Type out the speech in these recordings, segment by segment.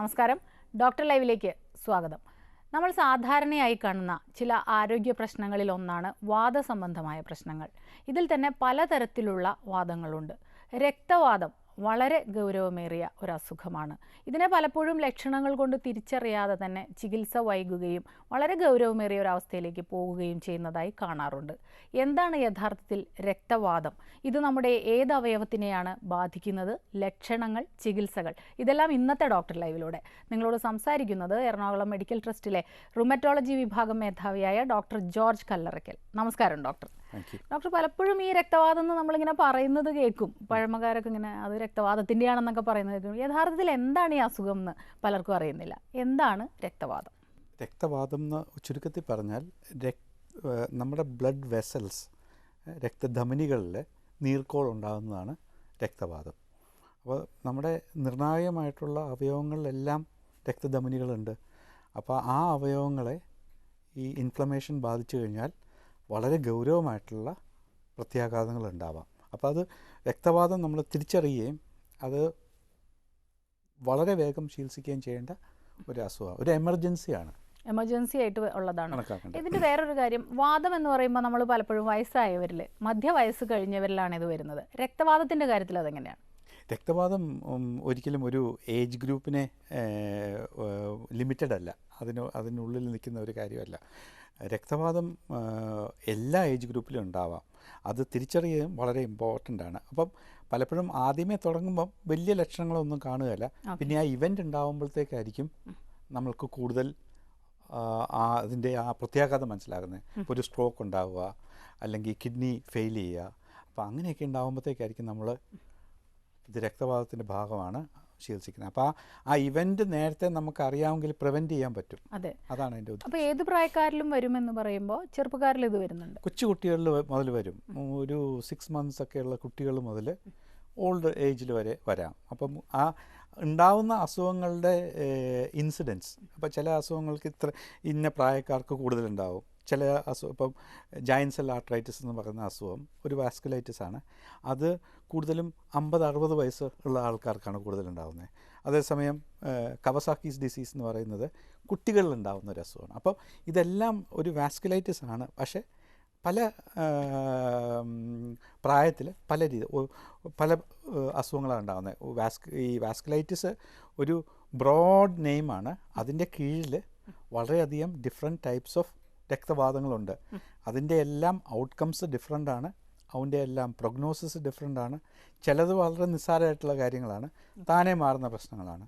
നമസ്കാരം. ഡോക്ടർ ലൈവിലേക്ക് സ്വാഗതം. നമ്മൾ സാധാരണയായി കാണുന്ന ചില ആരോഗ്യ പ്രശ്നങ്ങളിൽ ഒന്നാണ് വാദസംബന്ധമായ പ്രശ്നങ്ങൾ. ഇതിൽ തന്നെ പലതരത്തിലുള്ള വാദങ്ങളുണ്ട്. രക്തവാദം വളരെ ഗൗരവമേറിയ ഒരു അസുഖമാണ്. ഇതിനെ പലപ്പോഴും ലക്ഷണങ്ങൾ കൊണ്ട് തിരിച്ചറിയാതെ തന്നെ ചികിത്സ വൈകുകയും വളരെ ഗൗരവമേറിയ ഒരു അവസ്ഥയിലേക്ക് പോവുകയും ചെയ്യുന്നതായി കാണാറുണ്ട്. എന്താണ് യഥാർത്ഥത്തിൽ രക്തവാദം? ഇത് നമ്മുടെ ഏത് അവയവത്തിനെയാണ് ബാധിക്കുന്നത്? ലക്ഷണങ്ങൾ, ചികിത്സകൾ, ഇതെല്ലാം ഇന്നത്തെ ഡോക്ടർ ലൈവിലൂടെ നിങ്ങളോട് സംസാരിക്കുന്നത് എറണാകുളം മെഡിക്കൽ ട്രസ്റ്റിലെ റുമറ്റോളജി വിഭാഗം മേധാവിയായ ഡോക്ടർ ജോർജ് കല്ലറയ്ക്കൽ. നമസ്കാരം ഡോക്ടർ. ഡോക്ടർ, പലപ്പോഴും ഈ രക്തവാദം എന്ന് നമ്മളിങ്ങനെ പറയുന്നത് കേൾക്കും. പഴമക്കാരൊക്കെ ഇങ്ങനെ അത് രക്തവാദത്തിൻ്റെ ആണെന്നൊക്കെ പറയുന്നത് കേൾക്കും. യഥാർത്ഥത്തിൽ എന്താണ് ഈ അസുഖം എന്ന് പലർക്കും അറിയുന്നില്ല. എന്താണ് രക്തവാദം? രക്തവാദം എന്ന് ചുരുക്കത്തിൽ പറഞ്ഞാൽ നമ്മുടെ ബ്ലഡ് വെസൽസ്, രക്തധമനികളിൽ നീർക്കോൾ ഉണ്ടാകുന്നതാണ് രക്തവാദം. അപ്പോൾ നമ്മുടെ നിർണായകമായിട്ടുള്ള അവയവങ്ങളിലെല്ലാം രക്തധമനികളുണ്ട്. അപ്പോൾ ആ അവയവങ്ങളെ ഈ ഇൻഫ്ലമേഷൻ ബാധിച്ചു കഴിഞ്ഞാൽ വളരെ ഗൗരവമായിട്ടുള്ള പ്രത്യാഘാതങ്ങൾ ഉണ്ടാവാം. അപ്പോൾ അത് രക്തവാദം നമ്മൾ തിരിച്ചറിയുകയും അത് വളരെ വേഗം ചികിത്സിക്കുകയും ചെയ്യേണ്ട ഒരു അസുഖമാണ്, ഒരു എമർജൻസിയാണ്. എമർജൻസി ആയിട്ട് ഉള്ളതാണ്. ഇതിൻ്റെ വേറൊരു കാര്യം, വാദം എന്ന് പറയുമ്പോൾ നമ്മൾ പലപ്പോഴും വയസ്സായവരിൽ, മധ്യവയസ്സ് കഴിഞ്ഞവരിലാണ് ഇത് വരുന്നത്. രക്തവാദത്തിൻ്റെ കാര്യത്തിൽ അതെങ്ങനെയാണ്? രക്തവാദം ഒരിക്കലും ഒരു ഏജ് ഗ്രൂപ്പിനെ ലിമിറ്റഡ് അല്ല, അതിനുള്ളിൽ നിൽക്കുന്ന ഒരു കാര്യമല്ല. രക്തവാദം എല്ലാ ഏജ് ഗ്രൂപ്പിലും ഉണ്ടാവാം. അത് തിരിച്ചറിയുകയും വളരെ ഇമ്പോർട്ടൻ്റ് ആണ്. അപ്പം പലപ്പോഴും ആദ്യമേ തുടങ്ങുമ്പം വലിയ ലക്ഷണങ്ങളൊന്നും കാണുകയില്ല. പിന്നെ ആ ഇവൻ്റ് ഉണ്ടാകുമ്പോഴത്തേക്കായിരിക്കും നമ്മൾക്ക് കൂടുതൽ അതിൻ്റെ ആ പ്രത്യാഘാതം മനസ്സിലാകുന്നത്. ഇപ്പോൾ ഒരു സ്ട്രോക്ക് ഉണ്ടാവുക, അല്ലെങ്കിൽ കിഡ്നി ഫെയിൽ ചെയ്യുക. അപ്പോൾ അങ്ങനെയൊക്കെ ഉണ്ടാകുമ്പോഴത്തേക്കായിരിക്കും നമ്മൾ ഇത് രക്തവാദത്തിൻ്റെ ഭാഗമാണ് ചികിത്സിക്കുന്നത്. അപ്പോൾ ആ ഇവൻ്റ് നേരത്തെ നമുക്ക് അറിയാമെങ്കിൽ പ്രിവെൻറ്റ് ചെയ്യാൻ പറ്റും. അതാണ് എൻ്റെ ഉദ്ദേശം. അപ്പോൾ ഏത് പ്രായക്കാരിലും വരുമെന്ന് പറയുമ്പോൾ ചെറുപ്പക്കാരിൽ ഇത് വരുന്നുണ്ട്? കൊച്ചു കുട്ടികളിൽ മുതൽ വരും. ഒരു 6 months ഒക്കെയുള്ള കുട്ടികൾ മുതൽ ഓൾഡ് ഏജിൽ വരെ വരാം. അപ്പം ആ ഉണ്ടാവുന്ന അസുഖങ്ങളുടെ ഇൻസിഡൻസ്, അപ്പോൾ ചില അസുഖങ്ങൾക്ക് ഇന്ന പ്രായക്കാർക്ക് കൂടുതലുണ്ടാവും. ചില ഇപ്പം ജയൻറ്റ് സെൽ ആർത്രൈറ്റിസ് എന്ന് പറയുന്ന അസുഖം ഒരു വാസ്കുലൈറ്റിസ് ആണ്. അത് കൂടുതലും 50-60 വയസ്സ് ഉള്ള ആൾക്കാർക്കാണ് കൂടുതലുണ്ടാകുന്നത്. അതേസമയം കവസാക്കീസ് ഡിസീസ് എന്ന് പറയുന്നത് കുട്ടികളിലുണ്ടാകുന്ന ഒരു അസുഖമാണ്. അപ്പോൾ ഇതെല്ലാം ഒരു വാസ്കുലൈറ്റിസ് ആണ്. പക്ഷേ പല പ്രായത്തിൽ പല അസുഖങ്ങളാണ് ഉണ്ടാകുന്നത്. ഈ വാസ്കുലൈറ്റിസ് ഒരു ബ്രോഡ് നെയിമാണ്. അതിൻ്റെ കീഴിൽ വളരെയധികം ഡിഫറെൻറ്റ് ടൈപ്സ് ഓഫ് രക്തവാദങ്ങളുണ്ട്. അതിൻ്റെ എല്ലാം ഔട്ട്കംസ് ഡിഫറെൻ്റ് ആണ്. അതിൻ്റെ എല്ലാം പ്രൊഗ്നോസിസ് ഡിഫറെൻ്റ് ആണ്. ചിലത് വളരെ നിസ്സാരമായിട്ടുള്ള കാര്യങ്ങളാണ്, താനേ മാറുന്ന പ്രശ്നങ്ങളാണ്.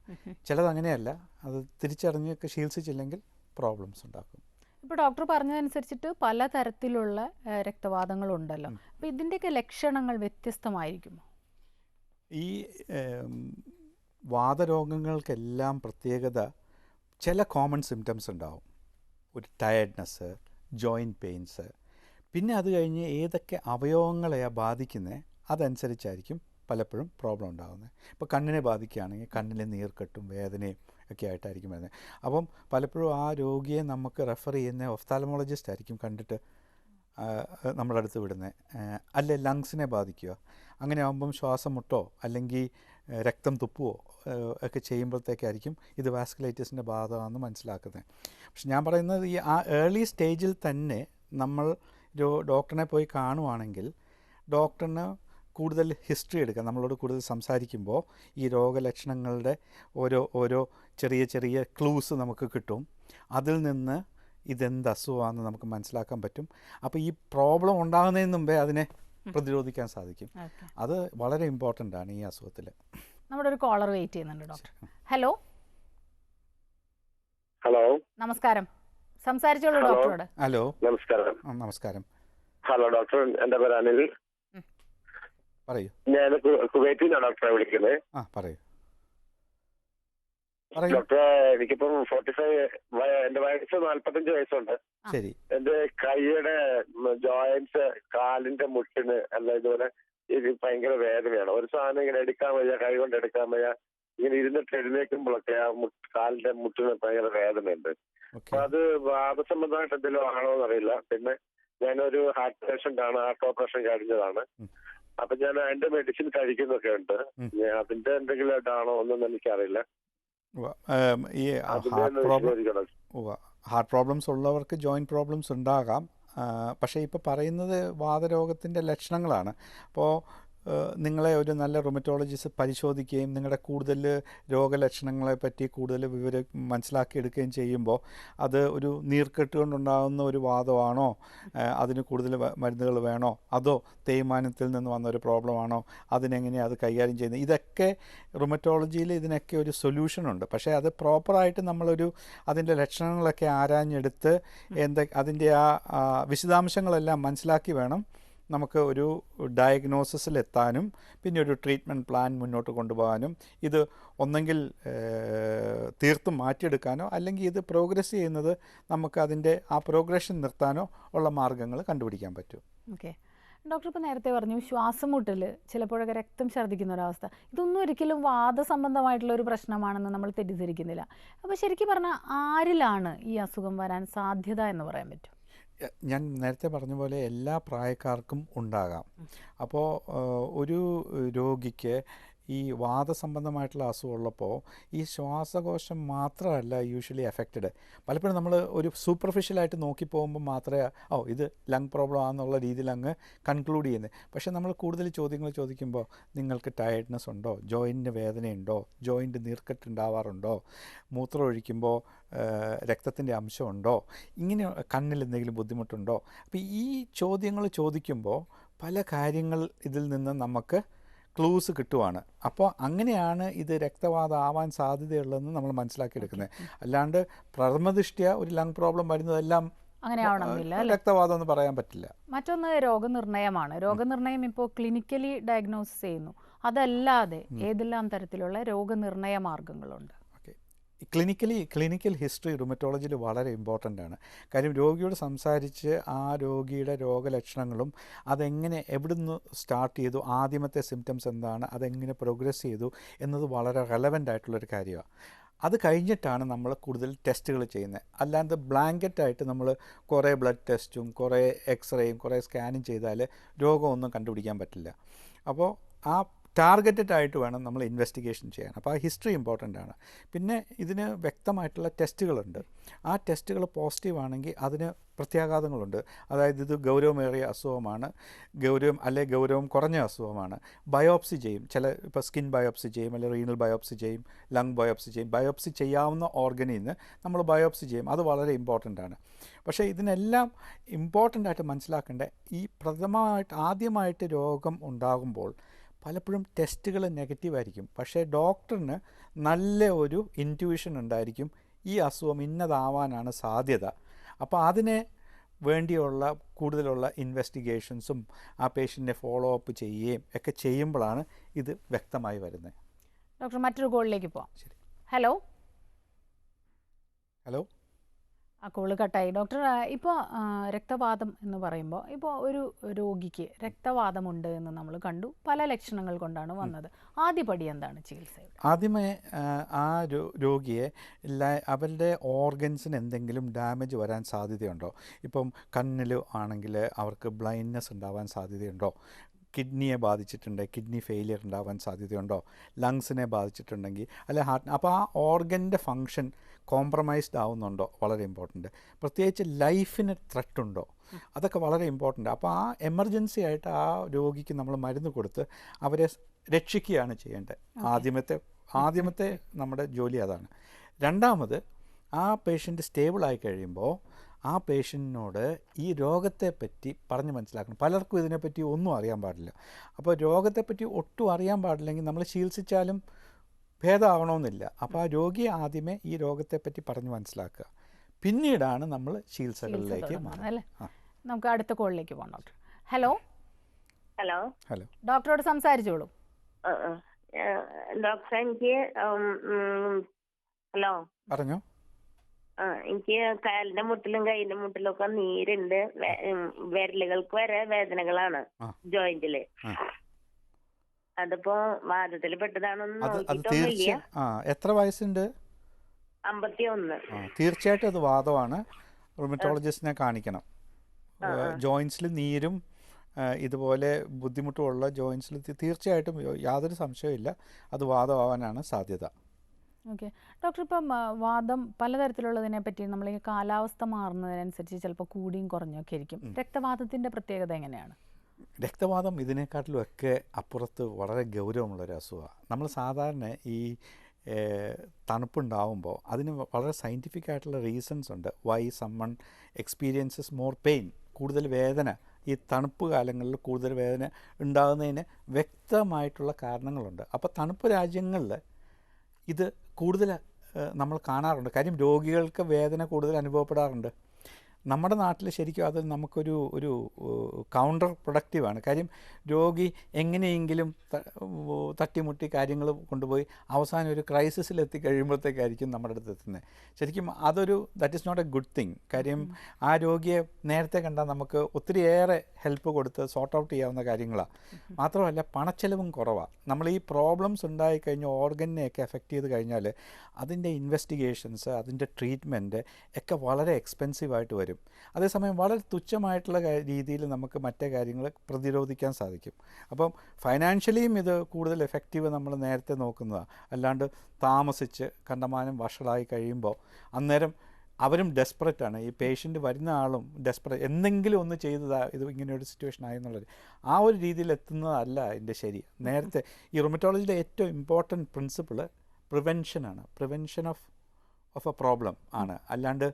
ചിലത് അങ്ങനെയല്ല, അത് തിരിച്ചറിഞ്ഞൊക്കെ ചികിത്സിച്ചില്ലെങ്കിൽ പ്രോബ്ലംസ് ഉണ്ടാക്കും. ഇപ്പോൾ ഡോക്ടർ പറഞ്ഞതനുസരിച്ചിട്ട് പലതരത്തിലുള്ള രക്തവാദങ്ങളുണ്ടല്ലോ. അപ്പോൾ ഇതിൻ്റെയൊക്കെ ലക്ഷണങ്ങൾ വ്യത്യസ്തമായിരിക്കുമോ? ഈ വാതരോഗങ്ങൾക്കെല്ലാം പ്രത്യേകത ചില കോമൺ സിംറ്റംസ് ഉണ്ടാവും. ഒരു ടയർഡ്നെസ്, ജോയിൻറ്റ് പെയിൻസ്. പിന്നെ അത് കഴിഞ്ഞ് ഏതൊക്കെ അവയവങ്ങളെയാണ് ബാധിക്കുന്നത് അതനുസരിച്ചായിരിക്കും പലപ്പോഴും പ്രോബ്ലം ഉണ്ടാകുന്നത്. ഇപ്പോൾ കണ്ണിനെ ബാധിക്കുകയാണെങ്കിൽ കണ്ണിലെ നീർക്കെട്ടും വേദനയും ഒക്കെ ആയിട്ടായിരിക്കും വരുന്നത്. അപ്പം പലപ്പോഴും ആ രോഗിയെ നമുക്ക് റെഫർ ചെയ്യുന്ന ഒഫ്താൽമോളജിസ്റ്റ് ആയിരിക്കും കണ്ടിട്ട് നമ്മുടെ അടുത്ത് വിടുന്നത്. അല്ലെ ലങ്സിനെ ബാധിക്കുക. അങ്ങനെ ആകുമ്പം ശ്വാസം മുട്ടോ അല്ലെങ്കിൽ രക്തം തുപ്പുവോ ഒക്കെ ചെയ്യുമ്പോഴത്തേക്കായിരിക്കും ഇത് വാസ്കുലൈറ്റിസിൻ്റെ ഭാഗമാണെന്ന് മനസ്സിലാക്കുന്നത്. പക്ഷെ ഞാൻ പറയുന്നത് ഈ ആ ഏർലി സ്റ്റേജിൽ തന്നെ നമ്മൾ ഡോക്ടറിനെ പോയി കാണുവാണെങ്കിൽ ഡോക്ടറിന് കൂടുതൽ ഹിസ്റ്ററി എടുക്കാം. നമ്മളോട് കൂടുതൽ സംസാരിക്കുമ്പോൾ ഈ രോഗലക്ഷണങ്ങളുടെ ഓരോ ചെറിയ ക്ലൂസ് നമുക്ക് കിട്ടും. അതിൽ നിന്ന് ഇതെന്ത് അസുഖമാണെന്ന് നമുക്ക് മനസ്സിലാക്കാൻ പറ്റും. അപ്പോൾ ഈ പ്രോബ്ലം ഉണ്ടാകുന്നതിന് മുമ്പേ അതിനെ പ്രതിരോധിക്കാൻ സാധിക്കും. അത് വളരെ ഇമ്പോർട്ടൻ്റ് ആണ് ഈ അസുഖത്തിൽ. നമ്മുടെ ഒരു കോളർ വെയിറ്റ് ചെയ്യുന്നുണ്ട് ഡോക്ടർ. ഹലോ നമസ്കാരം, സംസാരിച്ചോളൂ ഡോക്ടറോട്. ഹലോ നമസ്കാരം. ഹലോ ഡോക്ടർ, എൻ്റെ പേര് അനിൽ. പറയൂ. ഞാൻ കുവൈറ്റിൽ നിന്നാണ് ഡോക്ടറെ വിളിക്കുന്നത്. പറയൂ ഡോക്ടറെ, എനിക്കിപ്പം 45, എന്റെ വയസ്സ് 45 വയസ്സുണ്ട്. ശരി. എന്റെ കൈയുടെ ജോയിന്റ്സ്, കാലിന്റെ മുട്ടിന് അല്ല ഇതുപോലെ ഇത് ഭയങ്കര വേദനയാണ്. ഒരു സാധനം ഇങ്ങനെ എടുക്കാൻ വയ്യ, കൈ കൊണ്ട് എടുക്കാൻ വയ്യ. ഇങ്ങനെ ഇരുന്നിട്ട് എഴുന്നേൽക്കുമ്പോഴൊക്കെ ആ കാലിന്റെ മുട്ടിന് ഭയങ്കര വേദനയുണ്ട്. അപ്പൊ അത് വാദസംബന്ധമായിട്ട് എന്തെങ്കിലും ആണോ എന്നറിയില്ല. പിന്നെ ഞാനൊരു ഹാർട്ട് പേഷ്യന്റ് ആണ്, ഹാർട്ട് ഓപ്പറേഷൻ കഴിഞ്ഞതാണ്. അപ്പൊ ഞാൻ അതിന്റെ മെഡിസിൻ കഴിക്കുന്നൊക്കെ ഉണ്ട്. അതിന്റെ എന്തെങ്കിലും ഇതാണോ ഒന്നും എനിക്കറിയില്ല. ഈ അതിന്റെ ഹാർട്ട് ഒന്ന് പ്രോബ്ലം വിശദീകരിക്കണം. ഹാർട്ട് പ്രോബ്ലംസ് ഉള്ളവർക്ക് ജോയിൻറ്റ് പ്രോബ്ലംസ് ഉണ്ടാകാം. പക്ഷേ ഇപ്പോൾ പറയുന്നത് വാതരോഗത്തിൻ്റെ ലക്ഷണങ്ങളാണ്. അപ്പോൾ നിങ്ങളെ ഒരു നല്ല റുമറ്റോളജിസ്റ്റ് പരിശോധിക്കുകയും നിങ്ങളുടെ കൂടുതൽ രോഗലക്ഷണങ്ങളെ പറ്റി കൂടുതൽ വിവരം മനസ്സിലാക്കിയെടുക്കുകയും ചെയ്യുമ്പോൾ അത് ഒരു നീർക്കെട്ട് കൊണ്ടുണ്ടാകുന്ന ഒരു വാദമാണോ, അതിന് കൂടുതൽ മരുന്നുകൾ വേണോ, അതോ തേയ്മാനത്തിൽ നിന്ന് വന്ന ഒരു പ്രോബ്ലമാണോ, അതിനെങ്ങനെയാണ് അത് കൈകാര്യം ചെയ്യുന്നത്, ഇതൊക്കെ റുമറ്റോളജിയിൽ ഇതിനൊക്കെ ഒരു സൊല്യൂഷനുണ്ട്. പക്ഷേ അത് പ്രോപ്പറായിട്ട് നമ്മളൊരു അതിൻ്റെ ലക്ഷണങ്ങളൊക്കെ ആരാഞ്ഞെടുത്ത് അതിൻ്റെ ആ വിശദാംശങ്ങളെല്ലാം മനസ്സിലാക്കി വേണം നമുക്ക് ഒരു ഡയഗ്നോസിസിലെത്താനും പിന്നെ ഒരു ട്രീറ്റ്മെൻറ്റ് പ്ലാൻ മുന്നോട്ട് കൊണ്ടുപോകാനും ഇത് ഒന്നെങ്കിൽ തീർത്തും മാറ്റിയെടുക്കാനോ അല്ലെങ്കിൽ ഇത് പ്രോഗ്രസ് ചെയ്യുന്നത് നമുക്ക് അതിൻ്റെ ആ പ്രോഗ്രഷൻ നിർത്താനോ ഉള്ള മാർഗ്ഗങ്ങൾ കണ്ടുപിടിക്കാൻ പറ്റും. ഓക്കെ ഡോക്ടർ, ഇപ്പോൾ നേരത്തെ പറഞ്ഞു ശ്വാസം മുട്ടൽ, ചിലപ്പോഴൊക്കെ രക്തം ഛർദ്ദിക്കുന്ന ഒരവസ്ഥ, ഇതൊന്നും ഒരിക്കലും വാദസംബന്ധമായിട്ടുള്ള ഒരു പ്രശ്നമാണെന്ന് നമ്മൾ തെറ്റിദ്ധരിക്കുന്നില്ല. അപ്പോൾ ശരിക്കും പറഞ്ഞാൽ ആരിലാണ് ഈ അസുഖം വരാൻ സാധ്യത എന്ന് പറയാൻ പറ്റും? ഞാൻ നേരത്തെ പറഞ്ഞ പോലെ എല്ലാ പ്രായക്കാർക്കും ഉണ്ടാകാം. അപ്പോൾ ഒരു രോഗിക്ക് ഈ വാദസംബന്ധമായിട്ടുള്ള അസുഖമുള്ളപ്പോൾ ഈ ശ്വാസകോശം മാത്രമല്ല യൂഷ്വലി എഫക്റ്റഡ്. പലപ്പോഴും നമ്മൾ ഒരു സൂപ്പർഫിഷ്യലായിട്ട് നോക്കി പോകുമ്പോൾ മാത്രമേ ഇത് ലങ് പ്രോബ്ലം ആണെന്നുള്ള രീതിയിൽ അങ്ങ് കൺക്ലൂഡ് ചെയ്യുന്നത്. പക്ഷേ നമ്മൾ കൂടുതൽ ചോദ്യങ്ങൾ ചോദിക്കുമ്പോൾ നിങ്ങൾക്ക് ടയർഡ്നെസ് ഉണ്ടോ, ജോയിൻറ്റിന് വേദനയുണ്ടോ, ജോയിൻറ്റ് നീർക്കെട്ടുണ്ടാവാറുണ്ടോ, മൂത്രം ഒഴിക്കുമ്പോൾ രക്തത്തിൻ്റെ അംശമുണ്ടോ, ഇങ്ങനെ കണ്ണിൽ എന്തെങ്കിലും ബുദ്ധിമുട്ടുണ്ടോ. അപ്പോൾ ഈ ചോദ്യങ്ങൾ ചോദിക്കുമ്പോൾ പല കാര്യങ്ങൾ ഇതിൽ നിന്ന് നമുക്ക് ക്ലൂസ് കിട്ടുവാണ്. അപ്പോൾ അങ്ങനെയാണ് ഇത് രക്തവാതം ആവാൻ സാധ്യതയുള്ളതെന്ന് നമ്മൾ മനസ്സിലാക്കിയെടുക്കുന്നത്. അല്ലാണ്ട് പ്രഥമദൃഷ്ട്യാ ഒരു ലങ് പ്രോബ്ലം വരുന്നതെല്ലാം രക്തവാദം എന്ന് പറയാൻ പറ്റില്ല. മറ്റൊന്ന് രോഗനിർണയമാണ്. രോഗനിർണയം ഇപ്പോൾ ക്ലിനിക്കലി ഡയഗ്നോസിസ് ചെയ്യുന്നു. അതല്ലാതെ ഏതെല്ലാം തരത്തിലുള്ള രോഗനിർണയ മാർഗങ്ങളുണ്ട്? ക്ലിനിക്കൽ ഹിസ്റ്ററി റുമറ്റോളജിയിൽ വളരെ ഇമ്പോർട്ടൻ്റ് ആണ്. കാര്യം രോഗിയോട് സംസാരിച്ച് ആ രോഗിയുടെ രോഗലക്ഷണങ്ങളും അതെങ്ങനെ എവിടുന്ന് സ്റ്റാർട്ട് ചെയ്തു, ആദ്യമത്തെ സിംറ്റംസ് എന്താണ്, അതെങ്ങനെ പ്രോഗ്രസ് ചെയ്തു എന്നത് വളരെ റെലവൻ്റ് ആയിട്ടുള്ളൊരു കാര്യമാണ്. അത് കഴിഞ്ഞിട്ടാണ് നമ്മൾ കൂടുതൽ ടെസ്റ്റുകൾ ചെയ്യുന്നത്. അല്ലാണ്ട് ബ്ലാങ്കറ്റായിട്ട് നമ്മൾ കുറേ ബ്ലഡ് ടെസ്റ്റും കുറേ എക്സ്റേയും കുറേ സ്കാനും ചെയ്താൽ രോഗമൊന്നും കണ്ടുപിടിക്കാൻ പറ്റില്ല. അപ്പോൾ ആ ടാർഗറ്റഡ് ആയിട്ട് വേണം നമ്മൾ ഇൻവെസ്റ്റിഗേഷൻ ചെയ്യാൻ. അപ്പോൾ ആ ഹിസ്റ്ററി ഇമ്പോർട്ടൻ്റ് ആണ്. പിന്നെ ഇതിന് വ്യക്തമായിട്ടുള്ള ടെസ്റ്റുകളുണ്ട്. ആ ടെസ്റ്റുകൾ പോസിറ്റീവ് ആണെങ്കിൽ അതിന് പ്രത്യാഘാതങ്ങളുണ്ട്. അതായത് ഇത് ഗൗരവമേറിയ അസുഖമാണ്, ഗൗരവം കുറഞ്ഞ അസുഖമാണ്. ബയോപ്സി ചെയ്യും, ഇപ്പോൾ സ്കിൻ ബയോപ്സി ചെയ്യും, അല്ലെങ്കിൽ റീനൽ ബയോപ്സി ചെയ്യും, ലങ് ബയോപ്സി ചെയ്യും. ബയോപ്സി ചെയ്യാവുന്ന ഓർഗനിൽ നിന്ന് നമ്മൾ ബയോപ്സി ചെയ്യും. അത് വളരെ ഇമ്പോർട്ടൻ്റ് ആണ്. പക്ഷേ ഇതിനെല്ലാം ഇമ്പോർട്ടൻ്റ് ആയിട്ട് മനസ്സിലാക്കേണ്ട ഈ ആദ്യമായിട്ട് രോഗം ഉണ്ടാകുമ്പോൾ പലപ്പോഴും ടെസ്റ്റുകൾ നെഗറ്റീവായിരിക്കും. പക്ഷേ ഡോക്ടറിന് നല്ല ഒരു ഇൻറ്റ്യൂഷൻ ഉണ്ടായിരിക്കും ഈ അസുഖം ഇന്നതാവാനാണ് സാധ്യത. അപ്പോൾ അതിനെ വേണ്ടിയുള്ള കൂടുതലുള്ള ഇൻവെസ്റ്റിഗേഷൻസും ആ പേഷ്യൻറ്റിനെ ഫോളോ അപ്പ് ചെയ്യുകയും ഒക്കെ ചെയ്യുമ്പോഴാണ് ഇത് വ്യക്തമായി വരുന്നത്. ഡോക്ടർ, മറ്റൊരു കോളിലേക്ക് പോവാം. ശരി. ഹലോ. ആ കോള് കട്ടായി. ഡോക്ടർ, ഇപ്പോൾ രക്തവാതം എന്ന് പറയുമ്പോൾ ഇപ്പോൾ ഒരു രോഗിക്ക് രക്തവാതമുണ്ട് എന്ന് നമ്മൾ കണ്ടു, പല ലക്ഷണങ്ങൾ കൊണ്ടാണ് വന്നത്. ആദ്യപടി എന്താണ് ചികിത്സ? ആദ്യമേ ആ രോഗിയെ അവരുടെ ഓർഗൻസിന് എന്തെങ്കിലും ഡാമേജ് വരാൻ സാധ്യതയുണ്ടോ? ഇപ്പം കണ്ണിൽ ആണെങ്കിൽ അവർക്ക് ബ്ലൈൻഡ്നെസ് ഉണ്ടാവാൻ സാധ്യതയുണ്ടോ? കിഡ്നിയെ ബാധിച്ചിട്ടുണ്ട്, കിഡ്നി ഫെയിലിയർ ഉണ്ടാവാൻ സാധ്യതയുണ്ടോ? ലങ്സിനെ ബാധിച്ചിട്ടുണ്ടെങ്കിൽ ഹാർട്ട്, അപ്പോൾ ആ ഓർഗൻ്റെ ഫങ്ഷൻ കോംപ്രമൈസ്ഡ് ആവുന്നുണ്ടോ? വളരെ ഇമ്പോർട്ടൻ്റ്. പ്രത്യേകിച്ച് ലൈഫിന് ത്രെട്ടുണ്ടോ? അതൊക്കെ വളരെ ഇമ്പോർട്ടൻ്റ്. അപ്പോൾ ആ എമർജൻസി ആയിട്ട് ആ രോഗിക്ക് നമ്മൾ മരുന്ന് കൊടുത്ത് അവരെ രക്ഷിക്കുകയാണ് ചെയ്യേണ്ടത്. ആദ്യമത്തെ നമ്മുടെ ജോലി അതാണ്. രണ്ടാമത് ആ പേഷ്യൻ്റ് സ്റ്റേബിളായി കഴിയുമ്പോൾ ആ പേഷ്യൻറ്റിനോട് ഈ രോഗത്തെപ്പറ്റി പറഞ്ഞ് മനസ്സിലാക്കണം. പലർക്കും ഇതിനെപ്പറ്റി ഒന്നും അറിയാൻ പാടില്ല. അപ്പോൾ രോഗത്തെപ്പറ്റി ഒട്ടും അറിയാൻ പാടില്ലെങ്കിൽ നമ്മൾ ചികിത്സിച്ചാലും ഭേദമാവണമെന്നില്ല. അപ്പോൾ ആ രോഗിയെ ആദ്യമേ ഈ രോഗത്തെപ്പറ്റി പറഞ്ഞ് മനസ്സിലാക്കുക, പിന്നീടാണ് നമ്മൾ ചികിത്സകളിലേക്ക് മാറുന്നത്. നമുക്ക് അടുത്ത കോളിലേക്ക് പോകാം. Doctor, hello. ഹലോ. ഡോക്ടറോട് സംസാരിച്ചോളൂ. ഡോക്ടർ, എനിക്ക് ഹലോ പറഞ്ഞോ. എനിക്ക് കാലിന്റെ മുട്ടിലും കൈന്റെ മുട്ടിലും ഒക്കെ നീരുണ്ട്. വിരലുകൾക്ക് വരെ വേദനകളാണ് ജോയിന്റില്. അതിപ്പോ വാദത്തിൽ പെട്ടതാണെന്ന് നോക്കിയിട്ടൊന്നുമില്ല. എത്ര വയസ്സുണ്ട്? 51. തീർച്ചയായിട്ടും അത് വാദമാണ്. റുമറ്റോളജിസ്റ്റിനെ കാണിക്കണം. ജോയിൻസിൽ നീരും ഇതുപോലെ ബുദ്ധിമുട്ടുള്ള ജോയിൻസിൽ തീർച്ചയായിട്ടും യാതൊരു സംശയമില്ല അത് വാദമാവാനാണ് സാധ്യത. ഓക്കെ ഡോക്ടർ, ഇപ്പം വാദം പലതരത്തിലുള്ളതിനെ പറ്റി നമ്മൾ ഈ കാലാവസ്ഥ മാറുന്നതിനനുസരിച്ച് ചിലപ്പോൾ കൂടിയും കുറഞ്ഞൊക്കെ ഇരിക്കും. രക്തവാദത്തിൻ്റെ പ്രത്യേകത എങ്ങനെയാണ്? രക്തവാദം ഇതിനേക്കാട്ടിലും ഒക്കെ അപ്പുറത്ത് വളരെ ഗൗരവമുള്ളൊരു അസുഖമാണ്. നമ്മൾ സാധാരണ ഈ തണുപ്പുണ്ടാവുമ്പോൾ അതിന് വളരെ സയൻറ്റിഫിക് ആയിട്ടുള്ള റീസൺസ് ഉണ്ട്. Why someone experiences more pain, കൂടുതൽ വേദന, ഈ തണുപ്പ് കാലങ്ങളിൽ കൂടുതൽ വേദന ഉണ്ടാകുന്നതിന് വ്യക്തമായിട്ടുള്ള കാരണങ്ങളുണ്ട്. അപ്പോൾ തണുപ്പ് രാജ്യങ്ങളിൽ ഇത് കൂടുതൽ നമ്മൾ കാണാറുണ്ട്. കാര്യം രോഗികൾക്ക് വേദന കൂടുതൽ അനുഭവപ്പെടാറുണ്ട്. നമ്മുടെ നാട്ടിൽ ശരിക്കും അത് നമുക്കൊരു കൗണ്ടർ പ്രൊഡക്റ്റീവാണ്. കാര്യം രോഗി എങ്ങനെയെങ്കിലും തട്ടിമുട്ടി കാര്യങ്ങൾ കൊണ്ടുപോയി അവസാനം ഒരു ക്രൈസിസിലെത്തി കഴിയുമ്പോഴത്തേക്കായിരിക്കും നമ്മുടെ അടുത്ത് എത്തുന്നത്. ശരിക്കും that is not a good thing. കാര്യം ആ രോഗിയെ നേരത്തെ കണ്ടാൽ നമുക്ക് ഒത്തിരിയേറെ ഹെൽപ്പ് കൊടുത്ത് സോർട്ട് ഔട്ട് ചെയ്യാവുന്ന കാര്യങ്ങളാണ്. മാത്രമല്ല പണച്ചെലവും കുറവാണ്. നമ്മൾ ഈ പ്രോബ്ലംസ് ഉണ്ടായിക്കഴിഞ്ഞാൽ ഓർഗനെയൊക്കെ എഫക്റ്റ് ചെയ്ത് കഴിഞ്ഞാൽ അതിൻ്റെ ഇൻവെസ്റ്റിഗേഷൻസ്, അതിൻ്റെ ട്രീറ്റ്മെൻറ്റ് ഒക്കെ വളരെ എക്സ്പെൻസീവായിട്ട് വരും. അതേസമയം വളരെ തുച്ഛമായിട്ടുള്ള രീതിയിൽ നമുക്ക് മറ്റേ കാര്യങ്ങൾ പ്രതിരോധിക്കാൻ സാധിക്കും. അപ്പം ഫൈനാൻഷ്യലിയും ഇത് കൂടുതൽ എഫക്റ്റീവ് നമ്മൾ നേരത്തെ നോക്കുന്നതാണ്. അല്ലാണ്ട് താമസിച്ച് കണ്ടമാനം വഷളായി കഴിയുമ്പോൾ അന്നേരം അവരും ഡെസ്പറേറ്റാണ്. ഈ പേഷ്യൻ്റ് വരുന്ന ആളും ഡെസ്പറേറ്റ്, എന്തെങ്കിലും ഒന്ന് ചെയ്തതാ ഇത് ഇങ്ങനെയൊരു സിറ്റുവേഷൻ ആയെന്നുള്ളത് ആ ഒരു രീതിയിൽ എത്തുന്നതല്ല അതിൻ്റെ ശരി. നേരത്തെ ഈ റൊമറ്റോളജിയിലെ ഏറ്റവും ഇമ്പോർട്ടൻറ്റ് പ്രിൻസിപ്പിൾ പ്രിവെൻഷനാണ്. പ്രിവെൻഷൻ ഓഫ് എ പ്രോബ്ലം ആണ്, അല്ലാണ്ട്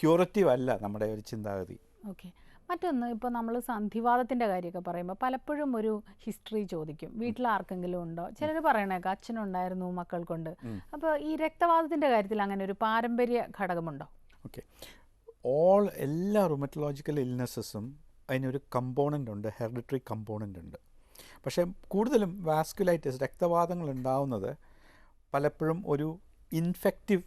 ക്യൂറേറ്റീവ് അല്ല നമ്മുടെ ഒരു ചിന്താഗതി. ഓക്കെ, മറ്റൊന്ന്, ഇപ്പോൾ നമ്മൾ സന്ധിവാദത്തിൻ്റെ കാര്യമൊക്കെ പറയുമ്പോൾ പലപ്പോഴും ഒരു ഹിസ്റ്ററി ചോദിക്കും. വീട്ടിൽ ആർക്കെങ്കിലും ഉണ്ടോ? ചിലർ പറയണേക്കാം അച്ഛനുണ്ടായിരുന്നു, മക്കൾക്കുണ്ട്. അപ്പോൾ ഈ രക്തവാദത്തിൻ്റെ കാര്യത്തിൽ അങ്ങനെ ഒരു പാരമ്പര്യ ഘടകമുണ്ടോ? ഓക്കെ, എല്ലാ റുമറ്റോളജിക്കൽ ഇൽനെസ്സസും അതിനൊരു കമ്പോണൻ്റ് ഉണ്ട്, ഹെറിഡിറ്ററി കമ്പോണൻ്റ് ഉണ്ട്. പക്ഷേ കൂടുതലും വാസ്കുലൈറ്റിസ്, രക്തവാദങ്ങൾ ഉണ്ടാവുന്നത് പലപ്പോഴും ഒരു ഇൻഫെക്റ്റീവ്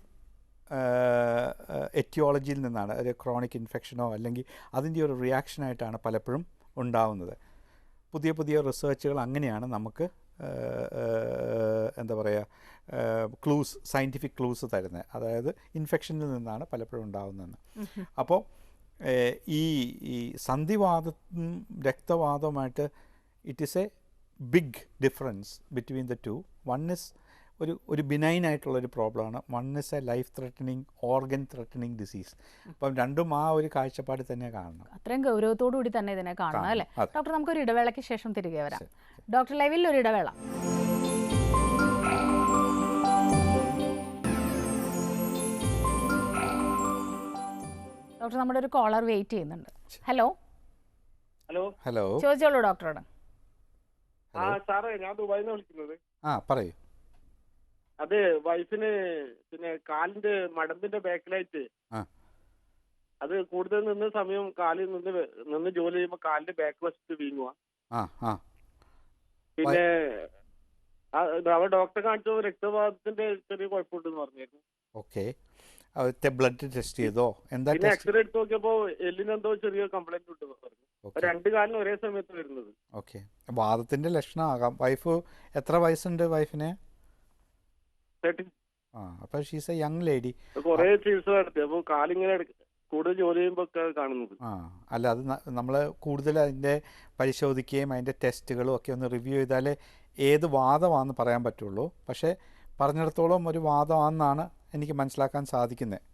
എറ്റിയോളജിയിൽ നിന്നാണ്. ഒരു ക്രോണിക് ഇൻഫെക്ഷനോ അല്ലെങ്കിൽ അതിൻ്റെ ഒരു റിയാക്ഷനായിട്ടാണ് പലപ്പോഴും ഉണ്ടാവുന്നത്. പുതിയ പുതിയ റിസർച്ചുകൾ അങ്ങനെയാണ് നമുക്ക് എന്താ പറയുക സയൻറ്റിഫിക് ക്ലൂസ് തരുന്നത്. അതായത് ഇൻഫെക്ഷനിൽ നിന്നാണ് പലപ്പോഴും ഉണ്ടാകുന്നതെന്ന്. അപ്പോൾ ഈ സന്ധിവാദം രക്തവാദവുമായിട്ട് it is a big difference between the two. One is ഒരു ബിനൈൻ ആയിട്ടുള്ളൊരു പ്രോബ്ലമാണ്, one is a life threatening, organ threatening disease. അപ്പം രണ്ടും ആ ഒരു കാഴ്ചപ്പാട് തന്നെ കാണണം. അത്രയും ഗൗരവത്തോടു കൂടി തന്നെ ഇതിനെ കാണണം അല്ലേ ഡോക്ടർ? നമുക്കൊരു ഇടവേളയ്ക്ക് ശേഷം തിരികെ വരാം. ഡോക്ടർ ലൈവിൽ ഒരു ഇടവേള. ഡോക്ടർ, നമ്മുടെ ഒരു കോളർ വെയിറ്റ് ചെയ്യുന്നുണ്ട്. ഹലോ ഹലോ, ചോദിച്ചോളൂ ഡോക്ടറോട്. സാറേ, ഞാൻ ദുബായിൽ നിന്ന് വിളിക്കുന്നത്. പറയൂ. അത് വൈഫിന് പിന്നെ കാലിന്റെ മടമ്പിന്റെ ബാക്കിലായിട്ട് അത് കൂടുതൽ നിന്ന് സമയം കാലിൽ നിന്ന് ജോലി ചെയ്യുമ്പോൾ കാലിന്റെ ബാക്ക് വശത്ത് വീങ്ങുക. പിന്നെ അവ ഡോക്ടറെ കാണിച്ചപ്പോൾ രക്തവാദത്തിന്റെ ചെറിയ കുഴപ്പമുണ്ടെന്ന് പറഞ്ഞായിരുന്നു. ഓക്കെ, ബ്ലഡ് ടെസ്റ്റ് ചെയ്തോ? എന്താ? പിന്നെ എക്സ്റേ എടുത്ത് നോക്കിയപ്പോ എല്ലിനെന്തോ ചെറിയ കംപ്ലൈന്റ് ഉണ്ടെന്ന് പറഞ്ഞു. രണ്ട് കാലിനും ഒരേ സമയത്ത് വരുന്നത്. ഓക്കെ, വാദത്തിന്റെ ലക്ഷണമാകാം. വൈഫ് എത്ര വയസ്സുണ്ട് വൈഫിന്? അപ്പോൾ ഷീസ് എ യങ് ലേഡി. കുറെ ചികിത്സ നടത്തി, അപ്പോൾ കാലിങ്ങനെ കൂടുതൽ ജോലി ചെയ്യുമ്പോൾ കാണുന്നത്. അല്ല, അത് നമ്മൾ കൂടുതൽ അതിൻ്റെ പരിശോധിക്കുകയും അതിൻ്റെ ടെസ്റ്റുകളും ഒക്കെ ഒന്ന് റിവ്യൂ ചെയ്താലേ ഏത് വാദമാണെന്ന് പറയാൻ പറ്റുള്ളൂ. പക്ഷേ പറഞ്ഞിടത്തോളം ഒരു വാദമാണെന്നാണ് എനിക്ക് മനസ്സിലാക്കാൻ സാധിക്കുന്നത്.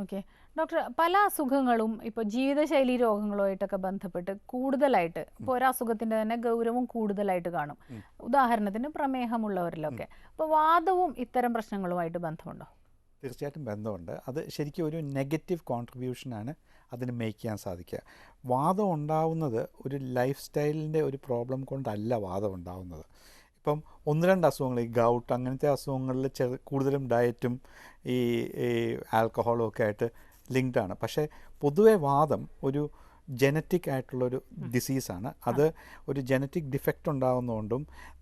ഓക്കെ ഡോക്ടർ, പല അസുഖങ്ങളും ഇപ്പോൾ ജീവിതശൈലി രോഗങ്ങളുമായിട്ടൊക്കെ ബന്ധപ്പെട്ട് കൂടുതലായിട്ട് ഇപ്പോൾ ഒരു അസുഖത്തിൻ്റെ തന്നെ ഗൗരവം കൂടുതലായിട്ട് കാണും. ഉദാഹരണത്തിന് പ്രമേഹമുള്ളവരിലൊക്കെ. അപ്പോൾ വാദവും ഇത്തരം പ്രശ്നങ്ങളുമായിട്ട് ബന്ധമുണ്ടോ? തീർച്ചയായിട്ടും ബന്ധമുണ്ട്. അത് ശരിക്കും ഒരു നെഗറ്റീവ് കോൺട്രിബ്യൂഷനാണ് അതിന് മേക്ക് ചെയ്യാൻ സാധിക്കുക. വാദം ഉണ്ടാവുന്നത് ഒരു ലൈഫ് സ്റ്റൈലിൻ്റെ ഒരു പ്രോബ്ലം കൊണ്ടല്ല വാദം ഉണ്ടാവുന്നത്. ഇപ്പം ഒന്ന് രണ്ട് അസുഖങ്ങൾ, ഈ ഗൗട്ട് അങ്ങനത്തെ അസുഖങ്ങളിൽ കൂടുതലും ഡയറ്റും ഈ ആൽക്കഹോളും ഒക്കെ ആയിട്ട് ലിങ്ക്ഡ് ആണ്. പക്ഷേ പൊതുവെ വാദം ഒരു ജനറ്റിക് ആയിട്ടുള്ളൊരു ഡിസീസാണ്. അത് ഒരു ജനറ്റിക് ഡിഫക്റ്റ് ഉണ്ടാകുന്നതുകൊണ്ടും